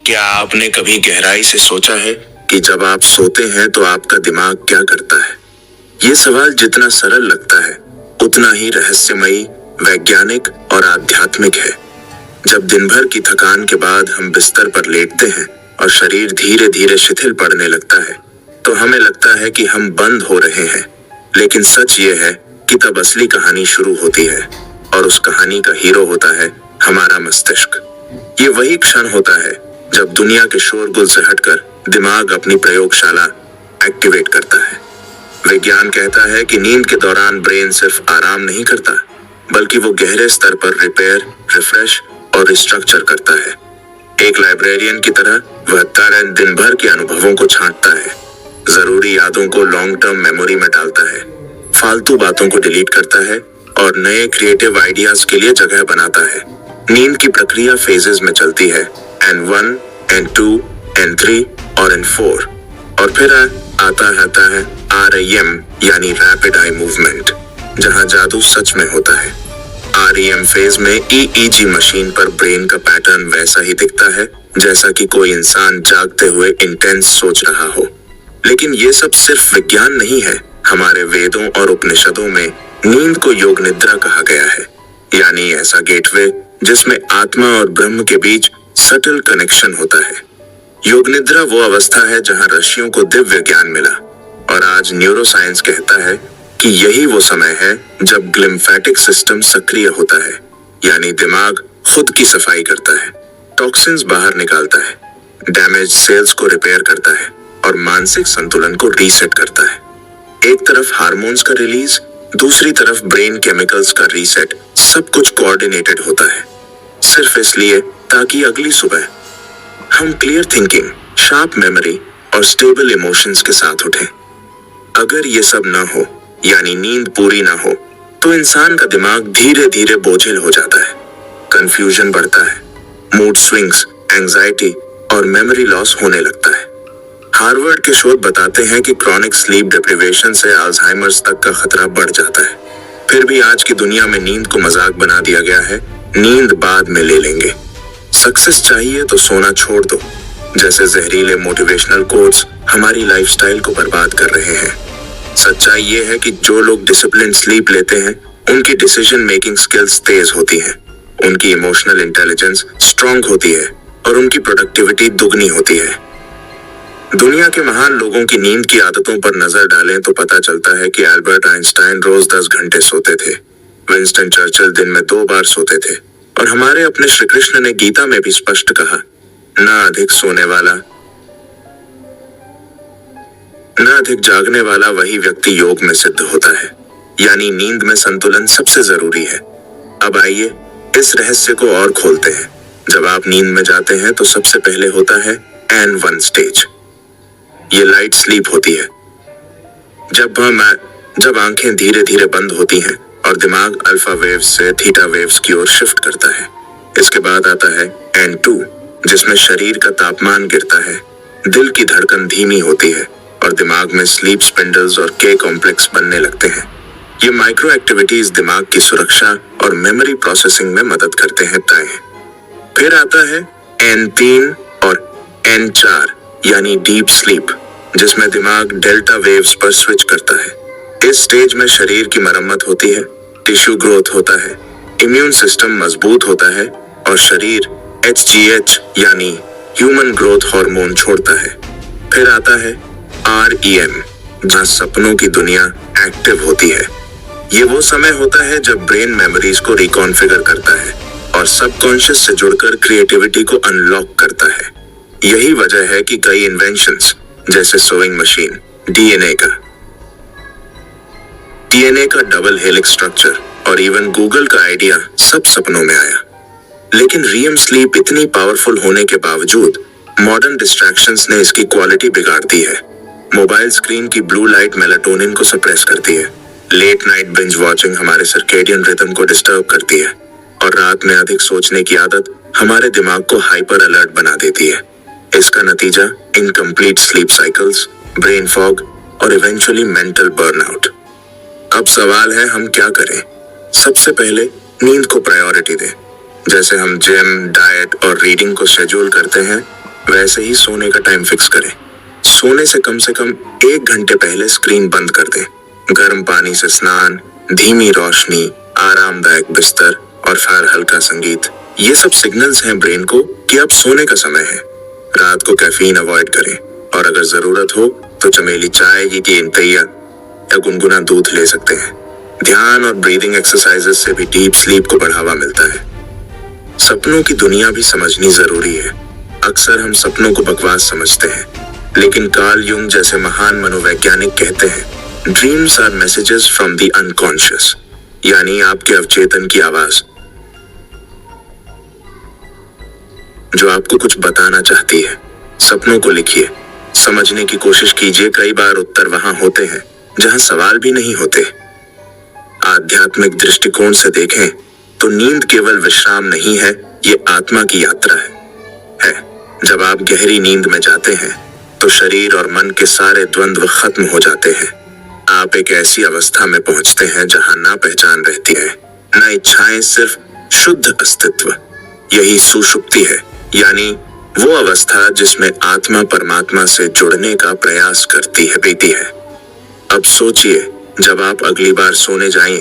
क्या आपने कभी गहराई से सोचा है कि जब आप सोते हैं तो आपका दिमाग क्या करता है? ये सवाल जितना सरल लगता है उतना ही रहस्यमयी, वैज्ञानिक और आध्यात्मिक है। जब दिन भर की थकान के बाद हम बिस्तर पर लेटते हैं और शरीर धीरे धीरे शिथिल पड़ने लगता है तो हमें लगता है कि हम बंद हो रहे हैं, लेकिन सच ये है कि तब असली कहानी शुरू होती है और उस कहानी का हीरो होता है हमारा मस्तिष्क। ये वही क्षण होता है जब दुनिया के शोरगुल से हटकर दिमाग अपनी प्रयोगशाला एक्टिवेट करता है। विज्ञान कहता है कि नींद के दौरान ब्रेन सिर्फ आराम नहीं करता, बल्कि वो गहरे स्तर पर रिपेयर, रिफ्रेश और रिस्ट्रक्चर करता है। एक लाइब्रेरियन की तरह वह दिन भर के अनुभवों को छांटता है, जरूरी यादों को लॉन्ग टर्म मेमोरी में डालता है, फालतू बातों को डिलीट करता है और नए क्रिएटिव आइडियाज के लिए जगह बनाता है। नींद की प्रक्रिया फेजेस में चलती है, N1, N2, N3 और N4, और फिर आता है REM यानी रैपिड आई मूवमेंट, जहां जादू सच में होता है। REM फेज में EEG मशीन पर ब्रेन का पैटर्न वैसा ही दिखता है जैसा कि कोई इंसान जागते हुए इंटेंस सोच रहा हो। लेकिन ये सब सिर्फ विज्ञान नहीं है। हमारे वेदों और उपनिषदों में नींद को योग निद्रा कहा गया है, यानी ऐसा गेटवे जिसमें आत्मा और ब्रह्म के बीच सटल कनेक्शन होता है। योग निद्रा वो अवस्था है जहां ऋषियों को दिव्य ज्ञान मिला, और आज न्यूरोसाइंस कहता है कि यही वो समय है जब ग्लिम्फेटिक सिस्टम सक्रिय होता है, यानी दिमाग खुद की सफाई करता है, टॉक्सिन्स बाहर निकालता है, डैमेज सेल्स को रिपेयर करता है और मानसिक संतुलन को रीसेट करता है। एक तरफ हार्मोन्स का रिलीज, दूसरी तरफ ब्रेन केमिकल्स का रीसेट, सब कुछ कोऑर्डिनेटेड होता है, सिर्फ इसलिए ताकि अगली सुबह हम क्लियर थिंकिंग, शार्प मेमोरी और स्टेबल इमोशंस के साथ उठें। अगर ये सब ना हो, यानी नींद पूरी ना हो, तो इंसान का दिमाग धीरे धीरे बोझिल हो जाता है, कंफ्यूजन बढ़ता है, मूड स्विंग्स, एंजाइटी और मेमोरी लॉस होने लगता है। हार्वर्ड के शोध बताते हैं कि क्रॉनिक स्लीप डिप्रिवेशन से अल्जाइमर्स तक का खतरा बढ़ जाता है। फिर भी आज की दुनिया में नींद को मजाक बना दिया गया है, नींद बाद में ले लेंगे, सक्सेस चाहिए तो सोना छोड़ दो, जैसे जहरीले मोटिवेशनल कोट्स हमारी लाइफस्टाइल को बर्बाद कर रहे हैं। सच्चाई ये है कि जो लोग डिसिप्लिन स्लीप लेते हैं उनकी डिसीजन मेकिंग स्किल्स तेज होती हैं, उनकी इमोशनल इंटेलिजेंस स्ट्रांग होती है और उनकी प्रोडक्टिविटी दुगनी होती है। दुनिया के महान लोगों की नींद की आदतों पर नजर डालें तो पता चलता है कि एल्बर्ट आइंस्टाइन रोज 10 घंटे सोते थे, विंस्टन चर्चिल दिन में 2 बार सोते थे, और हमारे अपने श्री कृष्ण ने गीता में भी स्पष्ट कहा, न अधिक सोने वाला न अधिक जागने वाला वही व्यक्ति योग में सिद्ध होता है, यानी नींद में संतुलन सबसे जरूरी है। अब आइए इस रहस्य को और खोलते हैं। जब आप नींद में जाते हैं तो सबसे पहले होता है N1 स्टेज। ये लाइट स्लीप होती है, जब आंखें धीरे धीरे बंद होती हैं और दिमाग अल्फा वेव्स से थीटा वेव्स की ओर शिफ्ट करता है। इसके बाद आता है N2, जिसमें शरीर का तापमान गिरता है, दिल की धड़कन धीमी होती है और दिमाग में स्लीप स्पिंडल्स और के कॉम्प्लेक्स बनने लगते हैं। ये माइक्रो एक्टिविटीज दिमाग की सुरक्षा और मेमोरी प्रोसेसिंग में मदद करते हैं। फिर आता है N3 और N4 यानी डीप स्लीप, जिसमें दिमाग डेल्टा वेव्स पर स्विच करता है। इस स्टेज में शरीर की मरम्मत होती है, टिश्यू ग्रोथ होता है, इम्यून सिस्टम मजबूत होता है और शरीर HGH यानी ह्यूमन ग्रोथ हार्मोन छोड़ता है। फिर आता है REM, जहाँ सपनों की दुनिया एक्टिव होती है। ये वो समय होता है जब ब्रेन मेमोरीज को रिकॉन्फिगर करता है और सबकॉन्शियस से जुड़कर क्रिएटिविटी को अनलॉक करता है। यही वजह है कि कई इन्वेंशंस जैसे सोइंग मशीन, DNA का डबल हेलिक्स स्ट्रक्चर और इवन गूगल का आइडिया सब सपनों में आया। लेकिन REM स्लीप इतनी पावरफुल होने के बावजूद मॉडर्न डिस्ट्रैक्शंस ने इसकी क्वालिटी बिगाड़ दी है। मोबाइल स्क्रीन की ब्लू लाइट मेलाटोनिन को सप्रेस करती है, लेट नाइट बिंज वॉचिंग हमारे सर्केडियन रिदम को डिस्टर्ब करती है और रात में अधिक सोचने की आदत हमारे दिमाग को हाइपर अलर्ट बना देती है। इसका नतीजा incomplete sleep cycles, brain fog और इवेंचुअली मेंटल बर्नआउट। अब सवाल है हम क्या करें? सबसे पहले नींद को प्रायोरिटी दें। जैसे हम जिम, डाइट और रीडिंग को शेड्यूल करते हैं, वैसे ही सोने का टाइम फिक्स करें। सोने से कम 1 घंटे पहले स्क्रीन बंद कर दें। गर्म पानी से स्नान, धीमी रोशनी, आरामदायक बिस्तर और फिर हल्का संगीत, ये सब सिग्नल्स हैं ब्रेन को कि अब सोने का समय है। रात को कैफीन अवॉइड करें और अगर जरूरत हो तो चमेली चाय, ग्रीन टी या गुनगुना दूध ले सकते हैं। ध्यान और ब्रीदिंग एक्सरसाइजेस से भी डीप स्लीप को बढ़ावा मिलता है। सपनों की दुनिया भी समझनी जरूरी है। अक्सर हम सपनों को बकवास समझते हैं, लेकिन कार्ल युंग जैसे महान मनोवैज्ञानिक कहते हैं, dreams are messages from the unconscious, यानी आपके अवचेतन की आवाज जो आपको कुछ बताना चाहती है। सपनों को लिखिए, समझने की कोशिश कीजिए। कई बार उत्तर वहां होते हैं जहां सवाल भी नहीं होते। आध्यात्मिक दृष्टिकोण से देखें तो नींद केवल विश्राम नहीं है, ये आत्मा की यात्रा है। जब आप गहरी नींद में जाते हैं तो शरीर और मन के सारे द्वंद्व खत्म हो जाते हैं। आप एक ऐसी अवस्था में पहुंचते हैं जहां ना पहचान रहती है, ना इच्छाएं, सिर्फ शुद्ध अस्तित्व। यही सुषुप्ति है, यानी वो अवस्था जिसमें आत्मा परमात्मा से जुड़ने का प्रयास करती है, बीती है। अब सोचिए, जब आप अगली बार सोने जाएं